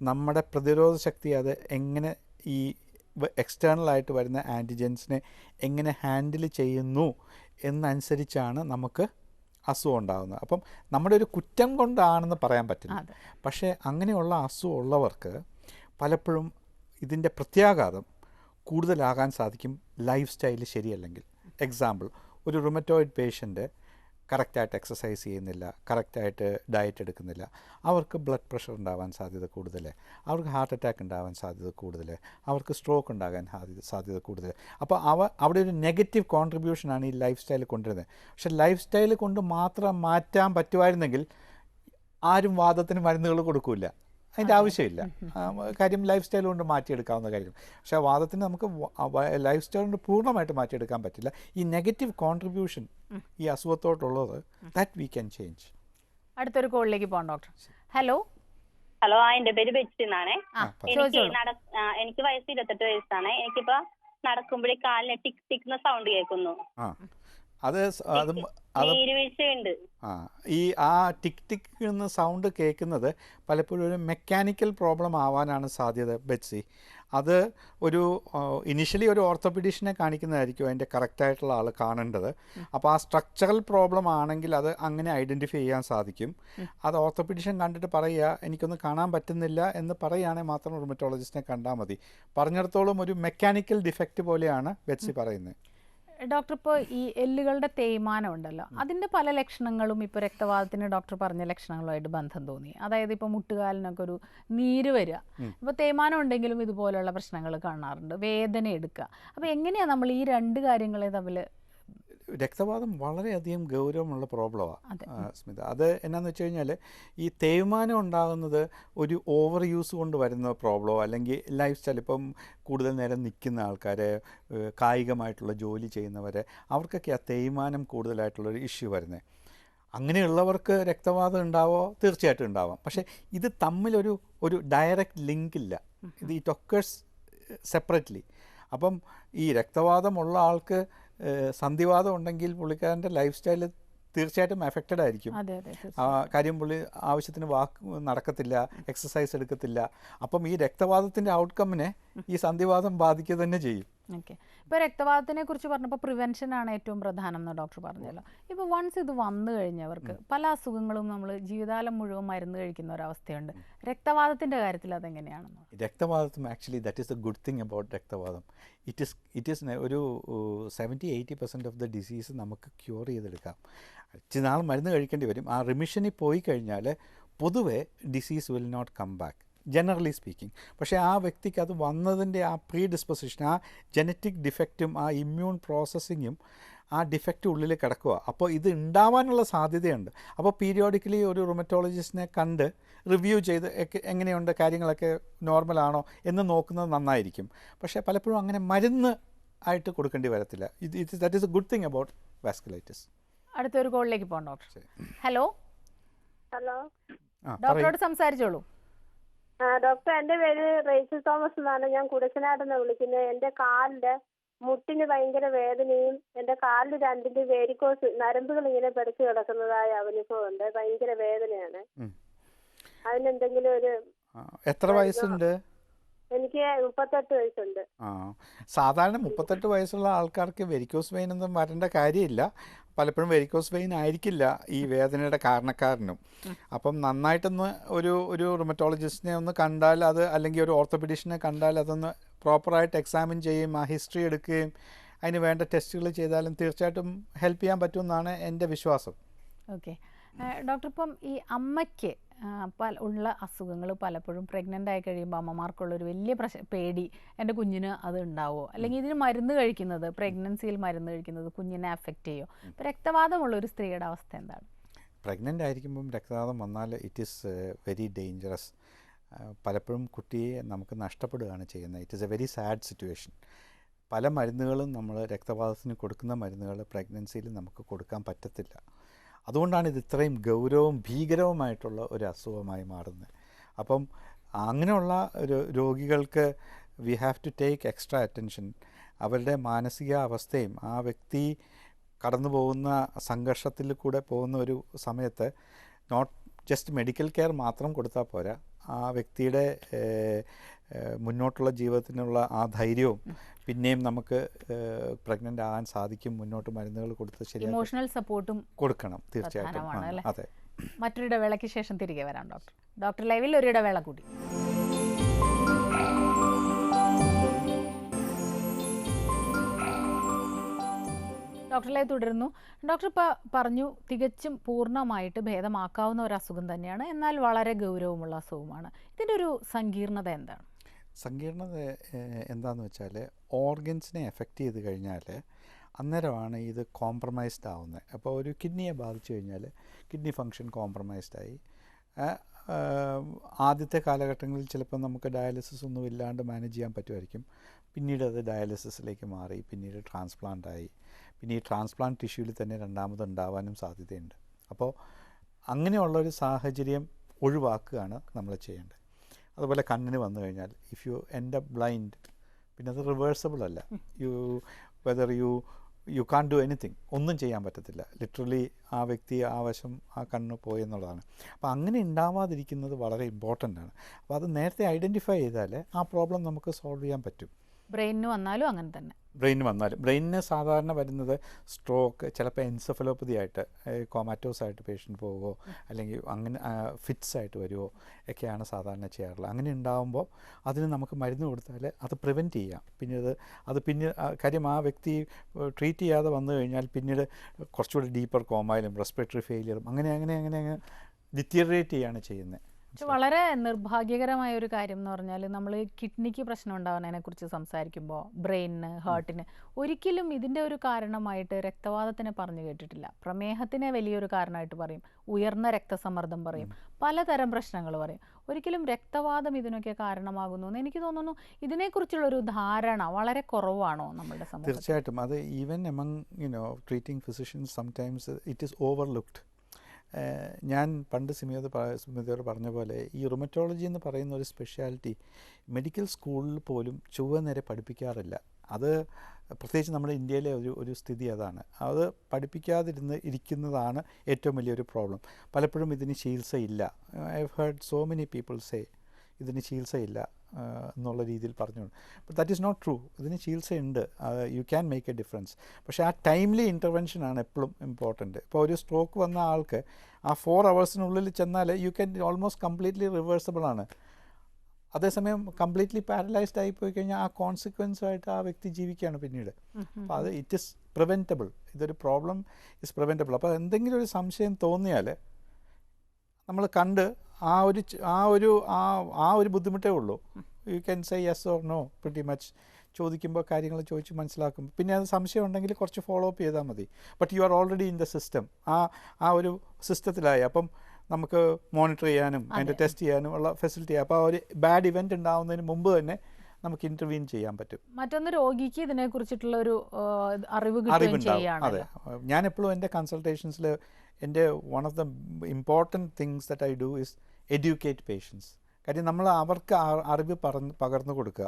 നമ്മുടെ പ്രതിരോധ ശക്തി അത് എങ്ങനെ ഈ എക്സ്റ്റേണലായിട്ട് വരുന്ന ആൻറ്റിജൻസിനെ എങ്ങനെ ഹാൻഡിൽ ചെയ്യുന്നു എന്നനുസരിച്ചാണ് നമുക്ക് അസുഖം ഉണ്ടാകുന്നത്. അപ്പം നമ്മുടെ ഒരു കുറ്റം കൊണ്ടാണെന്ന് പറയാൻ പറ്റില്ല. പക്ഷേ അങ്ങനെയുള്ള അസുഖം ഉള്ളവർക്ക് പലപ്പോഴും ഇതിൻ്റെ പ്രത്യാഘാതം കൂടുതലാകാൻ സാധിക്കും ലൈഫ് സ്റ്റൈൽ ശരിയല്ലെങ്കിൽ. എക്സാമ്പിൾ, ഒരു റുമറ്റോയിഡ് പേഷ്യൻ്റ് കറക്റ്റായിട്ട് എക്സസൈസ് ചെയ്യുന്നില്ല, കറക്റ്റായിട്ട് ഡയറ്റ് എടുക്കുന്നില്ല, അവർക്ക് ബ്ലഡ് പ്രഷർ ഉണ്ടാവാൻ സാധ്യത കൂടുതൽ, അവർക്ക് ഹാർട്ട് അറ്റാക്ക് ഉണ്ടാവാൻ സാധ്യത കൂടുതൽ, അവർക്ക് സ്ട്രോക്ക് ഉണ്ടാകാൻ സാധ്യത കൂടുതൽ. അപ്പോൾ അവിടെ ഒരു നെഗറ്റീവ് കോൺട്രിബ്യൂഷനാണ് ഈ ലൈഫ് സ്റ്റൈൽ കൊണ്ടുവരുന്നത്. പക്ഷേ ലൈഫ് സ്റ്റൈൽ കൊണ്ട് മാത്രം മാറ്റാൻ പറ്റുമായിരുന്നെങ്കിൽ ആരും വാദത്തിന് മരുന്നുകൾ കൊടുക്കില്ല, അതിൻ്റെ ആവശ്യമില്ല. കാര്യം ലൈഫ് സ്റ്റൈൽ കൊണ്ട് മാറ്റിയെടുക്കാവുന്ന കാര്യങ്ങൾ. പക്ഷേ വാദത്തിന് നമുക്ക് ലൈഫ് സ്റ്റൈൽ കൊണ്ട് പൂർണ്ണമായിട്ട് മാറ്റിയെടുക്കാൻ പറ്റില്ല. ഈ നെഗറ്റീവ് കോൺട്രിബ്യൂഷൻ ഈ അസുഖത്തോട്ടുള്ളത് ദാറ്റ് വി ക്യാൻ ചേഞ്ച്. അടുത്തൊരു കോളിലേക്ക് പോകാം ഡോക്ടർ. ഹലോ ഹലോ, എൻ്റെ പേര് ബെറ്റ്സി എന്നാണ്. എനിക്ക് വയസ്സ് 28 വയസ്സാണ്. എനിക്കിപ്പോ നടക്കുമ്പോഴേ കാലിന് ടിക് ടിക് സൗണ്ട് കേൾക്കുന്നു. അത് നീരുവീഴ്ചയുണ്ട്. ആ ടിക് ടിക് എന്ന സൗണ്ട് കേൾക്കുന്നത് പലപ്പോഴും ഒരു മെക്കാനിക്കൽ പ്രോബ്ലം ആവാനാണ് സാധ്യത ബെറ്റ്സി. അത് ഇനിഷ്യലി ഒരു ഓർത്തോപീഡീഷ്യനെ കാണിക്കുന്നതായിരിക്കും അതിൻ്റെ കറക്റ്റായിട്ടുള്ള ആൾ കാണേണ്ടത്. അപ്പോൾ ആ സ്ട്രക്ചറൽ പ്രോബ്ലം ആണെങ്കിൽ അത് അങ്ങനെ ഐഡൻറ്റിഫൈ ചെയ്യാൻ സാധിക്കും. അത് ഓർത്തോപീഡീഷ്യൻ കണ്ടിട്ട് പറയുക എനിക്കൊന്ന് കാണാൻ പറ്റുന്നില്ല എന്ന് പറയുകയാണെങ്കിൽ മാത്രം റുമറ്റോളജിസ്റ്റിനെ കണ്ടാൽ മതി. പറഞ്ഞിടത്തോളം ഒരു മെക്കാനിക്കൽ ഡിഫക്റ്റ് പോലെയാണ് ബെറ്റ്സി പറയുന്നത്. ഡോക്ടർ, ഇപ്പോൾ ഈ എല്ലുകളുടെ തേയ്മാനം ഉണ്ടല്ലോ, അതിൻ്റെ പല ലക്ഷണങ്ങളും ഇപ്പോൾ രക്തവാതത്തിന് ഡോക്ടർ പറഞ്ഞ ലക്ഷണങ്ങളുമായിട്ട് ബന്ധം തോന്നി. അതായത് ഇപ്പോൾ മുട്ടുകാലിനൊക്കെ ഒരു നീര് വരിക, ഇപ്പോൾ തേയ്മാനം ഉണ്ടെങ്കിലും ഇതുപോലുള്ള പ്രശ്നങ്ങൾ കാണാറുണ്ട്, വേദന എടുക്കുക. അപ്പോൾ എങ്ങനെയാണ് നമ്മൾ ഈ രണ്ട് കാര്യങ്ങളെ തമ്മിൽ? രക്തവാതം വളരെയധികം ഗൗരവമുള്ള പ്രോബ്ലമാണ് സ്മിത. അത് എന്നാന്ന് വെച്ച് കഴിഞ്ഞാൽ ഈ തേയ്മാനം ഉണ്ടാകുന്നത് ഒരു ഓവർ യൂസ് കൊണ്ട് വരുന്ന പ്രോബ്ലമോ അല്ലെങ്കിൽ ലൈഫ് സ്റ്റൈൽ, ഇപ്പം കൂടുതൽ നേരം നിൽക്കുന്ന ആൾക്കാർ, കായികമായിട്ടുള്ള ജോലി ചെയ്യുന്നവർ, അവർക്കൊക്കെ ആ തേയ്മാനം കൂടുതലായിട്ടുള്ളൊരു ഇഷ്യൂ വരുന്നത്. അങ്ങനെയുള്ളവർക്ക് രക്തവാതം ഉണ്ടാവോ? തീർച്ചയായിട്ടും ഉണ്ടാവാം. പക്ഷേ ഇത് തമ്മിലൊരു ഡയറക്റ്റ് ലിങ്ക് ഇല്ല. It occurs separately. അപ്പം ഈ രക്തവാതമുള്ള ആൾക്ക് സന്ധിവാതം ഉണ്ടെങ്കിൽ പുള്ളിക്കാരൻ്റെ ലൈഫ് സ്റ്റൈൽ തീർച്ചയായിട്ടും എഫക്റ്റഡ് ആയിരിക്കും. കാര്യം പുള്ളി ആവശ്യത്തിന് നടക്കത്തില്ല, എക്സസൈസ് എടുക്കത്തില്ല. അപ്പം ഈ രക്തവാതത്തിൻ്റെ ഔട്ട്കമ്മിനെ ഈ സന്ധിവാതം ബാധിക്കുക തന്നെ ചെയ്യും. ഓക്കെ, ഇപ്പോൾ രക്തവാതത്തിനെ കുറിച്ച് പറഞ്ഞപ്പോൾ പ്രിവെൻഷനാണ് ഏറ്റവും പ്രധാനം എന്ന് ഡോക്ടർ പറഞ്ഞല്ലോ. ഇപ്പോൾ വൺസ് ഇത് വന്നു കഴിഞ്ഞവർക്ക് പല അസുഖങ്ങളും നമ്മൾ ജീവിതകാലം മുഴുവൻ മരുന്ന് കഴിക്കുന്ന ഒരവസ്ഥയുണ്ട്. രക്തവാതത്തിൻ്റെ കാര്യത്തിൽ അതെങ്ങനെയാണെന്ന്? രക്തവാതം actually that is the good thing about രക്തവാതം. ഇറ്റ് ഈസ് ഒരു 70-80% ഓഫ് ദ ഡിസീസ് നമുക്ക് ക്യൂർ ചെയ്തെടുക്കാം. ഇച്ചിരി നാൾ മരുന്ന് കഴിക്കേണ്ടി വരും. ആ റിമിഷനിൽ പോയി കഴിഞ്ഞാൽ പൊതുവെ disease will not come back, generally speaking. പക്ഷേ ആ വ്യക്തിക്ക് അത് വന്നതിൻ്റെ ആ പ്രീ ഡിസ്പൊസിഷൻ, ആ ജനറ്റിക് ഡിഫക്റ്റും ആ ഇമ്മ്യൂൺ പ്രോസസ്സിങ്ങും ആ ഡിഫക്റ്റ് ഉള്ളിൽ കിടക്കുക. അപ്പോൾ ഇത് ഉണ്ടാവാനുള്ള സാധ്യതയുണ്ട്. അപ്പോൾ പീരിയോഡിക്കലി ഒരു റുമറ്റോളജിസ്റ്റിനെ കണ്ട് റിവ്യൂ ചെയ്ത് എങ്ങനെയുണ്ട്, കാര്യങ്ങളൊക്കെ നോർമലാണോ എന്ന് നോക്കുന്നത് നന്നായിരിക്കും. പക്ഷേ പലപ്പോഴും അങ്ങനെ മരുന്ന് ആയിട്ട് കൊടുക്കേണ്ടി വരത്തില്ല. That is A good thing about vasculitis. അടുത്തൊരു കോളിലേക്ക് പോകാം ഡോക്ടർ. ഹലോ ഹലോ, ഡോക്ടറോട് സംസാരിച്ചോളൂ. ഡോക്ടർ, എന്റെ പേര് റേച്ചൽ തോമസ് എന്നാണ്. ഞാൻ കുടശനാട്ടെന്ന് വിളിക്കുന്നത്. എന്റെ കാലിന്റെ മുട്ടിന് ഭയങ്കര വേദനയും എന്റെ കാലിൽ രണ്ടിന്റെ വേരിക്കോസ് നരമ്പുകൾ ഇങ്ങനെ പിടിച്ചു കിടക്കുന്നതായ അനുഭവം ഉണ്ട്. ഭയങ്കര വേദനയാണ്. അതിനെന്തെങ്കിലും ഒരു... എത്ര വയസ്സുണ്ട്? എനിക്ക് 38 വയസ്സുണ്ട്. സാധാരണ 38 വയസ്സുള്ള ആൾക്കാർക്ക് വെരിക്കോസ് വെയിൻ ഒന്നും വരേണ്ട കാര്യമില്ല. പലപ്പോഴും വെരിക്കോസ് വെയിൻ ആയിരിക്കില്ല ഈ വേദനയുടെ കാരണക്കാരനും. അപ്പം നന്നായിട്ടൊന്ന് ഒരു റുമറ്റോളജിസ്റ്റിനെ ഒന്ന് കണ്ടാൽ, അത് അല്ലെങ്കിൽ ഒരു ഓർത്തോപീഡീഷ്യനെ കണ്ടാൽ അതൊന്ന് പ്രോപ്പറായിട്ട് എക്സാമിൻ ചെയ്യും, ആ ഹിസ്റ്ററി എടുക്കുകയും അതിന് വേണ്ട ടെസ്റ്റുകൾ ചെയ്താലും തീർച്ചയായിട്ടും ഹെൽപ്പ് ചെയ്യാൻ പറ്റുമെന്നാണ് എൻ്റെ വിശ്വാസം. ഓക്കെ ഡോക്ടർ, ഇപ്പം ഈ അമ്മയ്ക്ക് ഉള്ള അസുഖങ്ങൾ പലപ്പോഴും പ്രഗ്നൻ്റ് ആയി കഴിയുമ്പോൾ അമ്മമാർക്കുള്ളൊരു വലിയ പേടി, എൻ്റെ കുഞ്ഞിന് അത് ഉണ്ടാവുമോ, അല്ലെങ്കിൽ ഇതിന് മരുന്ന് കഴിക്കുന്നത്, പ്രഗ്നൻസിയിൽ മരുന്ന് കഴിക്കുന്നത് കുഞ്ഞിനെ അഫക്റ്റ് ചെയ്യുമോ? ഇപ്പോൾ രക്തവാതമുള്ള ഒരു സ്ത്രീയുടെ അവസ്ഥ എന്താണ്? പ്രഗ്നൻ്റ് ആയിരിക്കുമ്പം രക്തവാതം വന്നാൽ ഇറ്റ് ഈസ് വെരി ഡേഞ്ചറസ്. പലപ്പോഴും കുട്ടിയെ നമുക്ക് നഷ്ടപ്പെടുകയാണ് ചെയ്യുന്നത്. It is A very sad situation. പല മരുന്നുകളും നമ്മൾ രക്തവാതത്തിന് കൊടുക്കുന്ന മരുന്നുകൾ പ്രഗ്നൻസിയിൽ നമുക്ക് കൊടുക്കാൻ പറ്റത്തില്ല. അതുകൊണ്ടാണ് ഇത് ഇത്രയും ഗൗരവവും ഭീകരവുമായിട്ടുള്ള ഒരു അസുഖമായി മാറുന്നത്. അപ്പം അങ്ങനെയുള്ള രോഗികൾക്ക് we have to take extra attention. അവരുടെ മാനസികാവസ്ഥയും ആ വ്യക്തി കടന്നു പോകുന്ന സംഘർഷത്തിൽ കൂടെ പോകുന്ന ഒരു സമയത്ത് നോട്ട് ജസ്റ്റ് മെഡിക്കൽ കെയർ മാത്രം കൊടുത്താൽ പോരാ, ആ വ്യക്തിയുടെ മുന്നോട്ടുള്ള ജീവിതത്തിനുള്ള ആ ധൈര്യവും പിന്നെയും നമുക്ക് പ്രഗ്നൻ്റ് ആകാൻ സാധിക്കും. മുന്നോട്ട് മരുന്നുകൾ കൊടുത്ത് ശരിയാക്കി ഇമോഷണൽ സപ്പോർട്ടും കൊടുക്കണം തീർച്ചയായിട്ടും. അതെ. മറ്റൊരു ഇടവേളയ്ക്ക് ശേഷം തിരികെ വരാം ഡോക്ടർ. ഡോക്ടർ ലൈവിൽ ഒരു ഇടവേള കൂടി. ഡോക്ടറിലേക്ക് തുടരുന്നു. ഡോക്ടർ ഇപ്പോൾ പറഞ്ഞു തികച്ചും പൂർണ്ണമായിട്ട് ഭേദമാക്കാവുന്ന ഒരു അസുഖം തന്നെയാണ്, എന്നാൽ വളരെ ഗൗരവമുള്ള അസുഖമാണ്. ഇതിൻ്റെ ഒരു സങ്കീർണത എന്താണ്? സങ്കീർണത എന്താണെന്ന് വെച്ചാൽ ഓർഗൻസിനെ എഫക്റ്റ് ചെയ്ത് കഴിഞ്ഞാൽ അന്നേരമാണ് ഇത് കോംപ്രമൈസ്ഡ് ആവുന്നത്. അപ്പോൾ ഒരു കിഡ്നിയെ ബാധിച്ചു കഴിഞ്ഞാൽ കിഡ്നി ഫങ്ഷൻ കോംപ്രമൈസ്ഡായി. ആദ്യത്തെ കാലഘട്ടങ്ങളിൽ ചിലപ്പോൾ നമുക്ക് ഡയാലിസിസ് ഒന്നും ഇല്ലാണ്ട് മാനേജ് ചെയ്യാൻ പറ്റുമായിരിക്കും. പിന്നീട് അത് ഡയാലിസിസിലേക്ക് മാറി, പിന്നീട് ട്രാൻസ്പ്ലാന്റ് ആയി. പിന്നെ ഈ ട്രാൻസ്പ്ലാന്റ് ടിഷ്യൂവിൽ തന്നെ രണ്ടാമതുണ്ടാവാനും സാധ്യതയുണ്ട്. അപ്പോൾ അങ്ങനെയുള്ളൊരു സാഹചര്യം ഒഴിവാക്കുകയാണ് നമ്മൾ ചെയ്യേണ്ടത്. അതുപോലെ കണ്ണിന് വന്നു കഴിഞ്ഞാൽ if you end up blind, പിന്നെ അത് റിവേഴ്സബിൾ അല്ല. Whether you can do anything, ഒന്നും ചെയ്യാൻ പറ്റത്തില്ല. ലിറ്ററലി ആ വ്യക്തി ആ വശം ആ കണ്ണ് പോയി എന്നുള്ളതാണ്. അപ്പോൾ അങ്ങനെ ഉണ്ടാവാതിരിക്കുന്നത് വളരെ ഇമ്പോർട്ടൻ്റ് ആണ്. അപ്പോൾ അത് നേരത്തെ ഐഡൻറ്റിഫൈ ചെയ്താൽ ആ പ്രോബ്ലം നമുക്ക് സോൾവ് ചെയ്യാൻ പറ്റും. ബ്രെയിനിന് വന്നാലും അങ്ങനെ തന്നെ. ബ്രെയിനിന് സാധാരണ വരുന്നത് സ്ട്രോക്ക്, ചിലപ്പോൾ എൻസെഫലോപ്പതി ആയിട്ട് കോമാറ്റോസ് ആയിട്ട് പേഷ്യൻ്റ് പോവുമോ അല്ലെങ്കിൽ അങ്ങനെ ഫിറ്റ്സ് ആയിട്ട് വരുമോ ഒക്കെയാണ് സാധാരണ ചെയ്യാറുള്ളത്. അങ്ങനെ ഉണ്ടാകുമ്പോൾ അതിന് നമുക്ക് മരുന്ന് കൊടുത്താൽ അത് പ്രിവെൻറ്റ് ചെയ്യാം. പിന്നെ കാര്യം ആ വ്യക്തി ട്രീറ്റ് ചെയ്യാതെ വന്നു കഴിഞ്ഞാൽ പിന്നീട് കുറച്ചുകൂടി ഡീപ്പർ കോമയിലും റെസ്പിറേറ്ററി ഫെയിലിയറും അങ്ങനെ ഡിറ്റീറിയേറ്റ് ചെയ്യാണ് ചെയ്യുന്നത്. പക്ഷെ വളരെ നിർഭാഗ്യകരമായ ഒരു കാര്യം എന്ന് പറഞ്ഞാൽ നമ്മൾ കിഡ്നിക്ക് പ്രശ്നം ഉണ്ടാകുന്നതിനെക്കുറിച്ച് സംസാരിക്കുമ്പോൾ ബ്രെയിനിന്, ഹാർട്ടിന് ഒരിക്കലും ഇതിൻ്റെ ഒരു കാരണമായിട്ട് രക്തവാതത്തിനെ പറഞ്ഞു കേട്ടിട്ടില്ല. പ്രമേഹത്തിനെ വലിയൊരു കാരണമായിട്ട് പറയും, ഉയർന്ന രക്തസമ്മർദ്ദം പറയും, പലതരം പ്രശ്നങ്ങൾ പറയും. ഒരിക്കലും രക്തവാതം ഇതിനൊക്കെ കാരണമാകുന്നു എന്ന് എനിക്ക് തോന്നുന്നു. ഇതിനെക്കുറിച്ചുള്ളൊരു ധാരണ വളരെ കുറവാണോ നമ്മുടെ സമൂഹത്തിൽ? തീർച്ചയായിട്ടും. അത് even among treating physicians sometimes it is overlooked. ഞാൻ പണ്ട് സ്മിതയോട് പറഞ്ഞ പോലെ ഈ റുമറ്റോളജി എന്ന് പറയുന്ന ഒരു സ്പെഷ്യാലിറ്റി മെഡിക്കൽ സ്കൂളിൽ പോലും ചുവന്നേരെ പഠിപ്പിക്കാറില്ല. അത് പ്രത്യേകിച്ച് നമ്മുടെ ഇന്ത്യയിലെ ഒരു സ്ഥിതി അതാണ്. അത് ഇരിക്കുന്നതാണ് ഏറ്റവും വലിയൊരു പ്രോബ്ലം. പലപ്പോഴും ഇതിന് ചികിത്സയില്ല. I have heard so many people say ഇതിന് ചികിത്സയില്ല എന്നുള്ള രീതിയിൽ പറഞ്ഞു. But that is not true. ഇതിന് ചികിത്സയുണ്ട്. You can make a difference. പക്ഷേ ആ ടൈംലി ഇൻ്റർവെൻഷനാണ് എപ്പോഴും ഇമ്പോർട്ടൻറ്റ്. ഇപ്പോൾ ഒരു സ്ട്രോക്ക് വന്ന ആൾക്ക് ആ 4 hours ചെന്നാൽ you can almost completely reversible ആണ്. അതേസമയം കംപ്ലീറ്റ്ലി പാരലൈസ്ഡ് ആയിപ്പോയി കഴിഞ്ഞാൽ ആ കോൺസിക്വൻസുമായിട്ട് ആ വ്യക്തി ജീവിക്കുകയാണ് പിന്നീട്. അപ്പോൾ അത് ഇറ്റ് ഈസ് പ്രിവെൻറ്റബിൾ. ഇതൊരു പ്രോബ്ലം ഇസ് പ്രിവെൻറ്റബിൾ. അപ്പോൾ എന്തെങ്കിലും ഒരു സംശയം തോന്നിയാൽ നമ്മൾ കണ്ട് ആ ഒരു ബുദ്ധിമുട്ടേ ഉള്ളൂ. You can say yes or no pretty much. ചോദിക്കുമ്പോൾ കാര്യങ്ങൾ ചോദിച്ച് മനസ്സിലാക്കും. പിന്നെ അത് സംശയം ഉണ്ടെങ്കിൽ കുറച്ച് ഫോളോ അപ്പ് ചെയ്താൽ മതി. But you are already in the system. ആ ഒരു സിസ്റ്റത്തിലായി. അപ്പം നമുക്ക് മോണിറ്റർ ചെയ്യാനും അതിൻ്റെ ടെസ്റ്റ് ചെയ്യാനും ഉള്ള ഫെസിലിറ്റി. അപ്പോൾ ആ ഒരു ബാഡ് ഇവൻറ്റ് ഉണ്ടാകുന്നതിന് മുമ്പ് തന്നെ നമുക്ക് ഇൻ്റർവീൻ ചെയ്യാൻ പറ്റും. മറ്റൊന്ന് രോഗിക്ക് ഇതിനെക്കുറിച്ചിട്ടുള്ള ഒരു അറിവുണ്ടാവും. അതെ, ഞാൻ എപ്പോഴും എൻ്റെ കൺസൾട്ടേഷൻസിൽ എൻ്റെ one of the important things that I do is educate patients. കാര്യം നമ്മൾ അവർക്ക് അറിവ് പകർന്നു കൊടുക്കുക.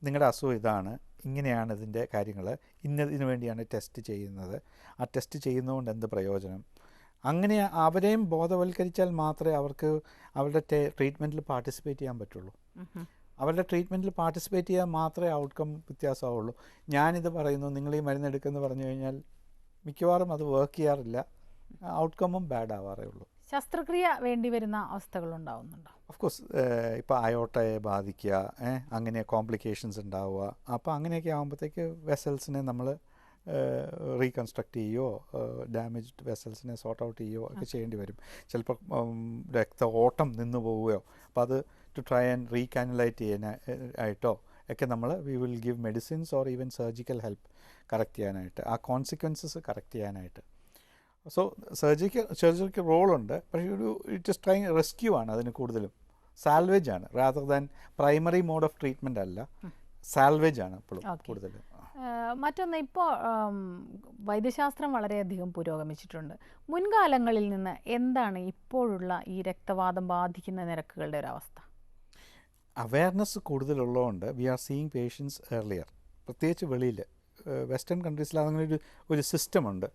നിങ്ങളുടെ അസുഖം ഇതാണ്, ഇങ്ങനെയാണ് ഇതിൻ്റെ കാര്യങ്ങൾ, ഇതിനു വേണ്ടിയാണ് ടെസ്റ്റ് ചെയ്യുന്നത്, ആ ടെസ്റ്റ് ചെയ്യുന്നതുകൊണ്ട് എന്ത് പ്രയോജനം. അങ്ങനെ അവരെയും ബോധവൽക്കരിച്ചാൽ മാത്രമേ അവർക്ക് അവരുടെ ട്രീറ്റ്മെൻറ്റിൽ പാർട്ടിസിപ്പേറ്റ് ചെയ്യാൻ പറ്റുള്ളൂ. അവരുടെ ട്രീറ്റ്മെൻറ്റിൽ പാർട്ടിസിപ്പേറ്റ് ചെയ്യാൻ മാത്രമേ ഔട്ട്കം വ്യത്യാസമാവുള്ളൂ. ഞാനിത് പറയുന്നു, നിങ്ങൾ ഈ മരുന്നെടുക്കുമെന്ന് പറഞ്ഞു കഴിഞ്ഞാൽ മിക്കവാറും അത് വർക്ക് ചെയ്യാറില്ല, ഔട്ട്കമ്മും ബാഡ് ആവാറേ ഉള്ളൂ. ശസ്ത്രക്രിയ വേണ്ടി വരുന്ന അവസ്ഥകളുണ്ടാവുന്നുണ്ടോ? Of course. ഇപ്പോൾ അയോട്ടയെ ബാധിക്കുക, അങ്ങനെ കോംപ്ലിക്കേഷൻസ് ഉണ്ടാവുക. അപ്പോൾ അങ്ങനെയൊക്കെ ആകുമ്പോഴത്തേക്ക് വെസൽസിനെ നമ്മൾ റീകൺസ്ട്രക്റ്റ് ചെയ്യുകയോ ഡാമേജ്ഡ് വെസൽസിനെ സോർട്ട് ഔട്ട് ചെയ്യുകയോ ഒക്കെ ചെയ്യേണ്ടി വരും. ചിലപ്പോൾ ഓട്ടം നിന്ന് പോവുകയോ. അപ്പോൾ അത് ടു ട്രൈ ആൻഡ് റീകാനുലൈറ്റ് ചെയ്യാനായിട്ടോ ഒക്കെ നമ്മൾ we will give medicines or even surgical help correct ചെയ്യാനായിട്ട്, ആ കോൺസിക്വൻസസ് കറക്റ്റ് ചെയ്യാനായിട്ട്. സോ സർജറിക്ക് റോളുണ്ട്. പക്ഷേ ഇറ്റ് ഇസ് ട്രൈ റെസ്ക്യൂ ആണ് അതിന് കൂടുതലും. സാൽവേജ് ആണ് rather than primary mode of treatment അല്ല, സാൽവേജ് ആണ് എപ്പോഴും കൂടുതൽ. മറ്റൊന്ന്, ഇപ്പോൾ വൈദ്യശാസ്ത്രം വളരെയധികം പുരോഗമിച്ചിട്ടുണ്ട്. മുൻകാലങ്ങളിൽ നിന്ന് എന്താണ് ഇപ്പോഴുള്ള ഈ രക്തവാതം ബാധിക്കുന്ന നിരക്കുകളുടെ ഒരു അവസ്ഥ? അവയർനെസ് കൂടുതലുള്ളതുകൊണ്ട് we are seeing patients earlier. പ്രത്യേകിച്ച് വെളിയിൽ വെസ്റ്റേൺ കൺട്രീസിൽ അങ്ങനെ ഒരു സിസ്റ്റമുണ്ട്.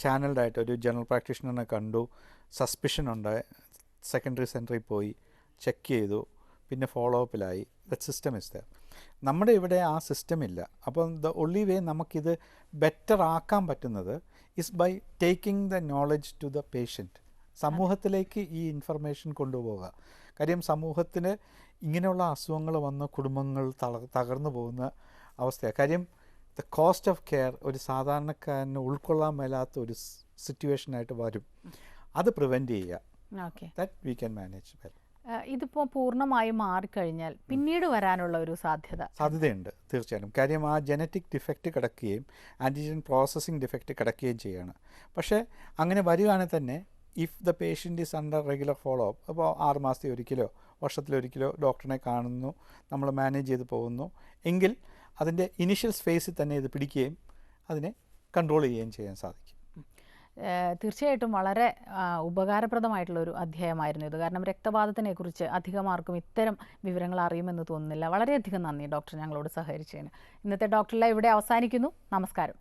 ചാനൽഡായിട്ട് ഒരു ജനറൽ പ്രാക്ടീഷണറിനെ കണ്ടു, സസ്പിഷൻ ഉണ്ടായി, സെക്കൻഡറി സെൻറ്ററിൽ പോയി ചെക്ക് ചെയ്തു, പിന്നെ ഫോളോ അപ്പിലായി. That system is there. നമ്മുടെ ഇവിടെ ആ സിസ്റ്റം ഇല്ല. അപ്പം ദ ഒൺലി വേ നമുക്കിത് ബെറ്റർ ആക്കാൻ പറ്റുന്നത് is by taking the knowledge to the patient. സമൂഹത്തിലേക്ക് ഈ ഇൻഫർമേഷൻ കൊണ്ടുപോവുക. കാര്യം സമൂഹത്തിന് ഇങ്ങനെയുള്ള അസുഖങ്ങൾ വന്ന കുടുംബങ്ങൾ തകർന്നു പോകുന്ന അവസ്ഥയാണ്. കാര്യം ദ കോസ്റ്റ് ഓഫ് കെയർ ഒരു സാധാരണക്കാരന് ഉൾക്കൊള്ളാൻ മേലാത്ത ഒരു സിറ്റുവേഷനായിട്ട് വരും. അത് പ്രിവെൻറ്റ് ചെയ്യുക. Okay, that we can manage well. ഇതിപ്പോൾ പൂർണ്ണമായും മാറിക്കഴിഞ്ഞാൽ പിന്നീട് വരാനുള്ള ഒരു സാധ്യതയുണ്ട് തീർച്ചയായും. കാര്യം ആ ജനറ്റിക് ഡിഫക്റ്റ് കിടക്കുകയും ആൻറ്റിജൻ പ്രോസസ്സിംഗ് ഡിഫക്റ്റ് കിടക്കുകയും ചെയ്യുകയാണ്. പക്ഷേ അങ്ങനെ വരികയാണെങ്കിൽ തന്നെ if the patient is under regular follow up, അപ്പോൾ 6 മാസത്തിൽ ഒരിക്കലോ വർഷത്തിലൊരിക്കലോ ഡോക്ടറിനെ കാണുന്നു, നമ്മൾ മാനേജ് ചെയ്ത് പോകുന്നു എങ്കിൽ അതിൻ്റെ ഇനിഷ്യൽ ഫേസിൽ തന്നെ ഇത് പിടിക്കുകയും അതിനെ കൺട്രോൾ ചെയ്യുകയും ചെയ്യാൻ സാധിക്കും. തീർച്ചയായിട്ടും വളരെ ഉപകാരപ്രദമായിട്ടുള്ളൊരു അധ്യായമായിരുന്നു ഇത്. കാരണം രക്തവാതത്തിനെ കുറിച്ച് അധികം ആർക്കും ഇത്തരം വിവരങ്ങൾ അറിയുമെന്ന് തോന്നുന്നില്ല. വളരെയധികം നന്ദി ഡോക്ടർ ഞങ്ങളോട് സഹകരിച്ചതിന്. ഇന്നത്തെ ഡോക്ടർ ലൈവ് ഇവിടെ അവസാനിക്കുന്നു. നമസ്കാരം.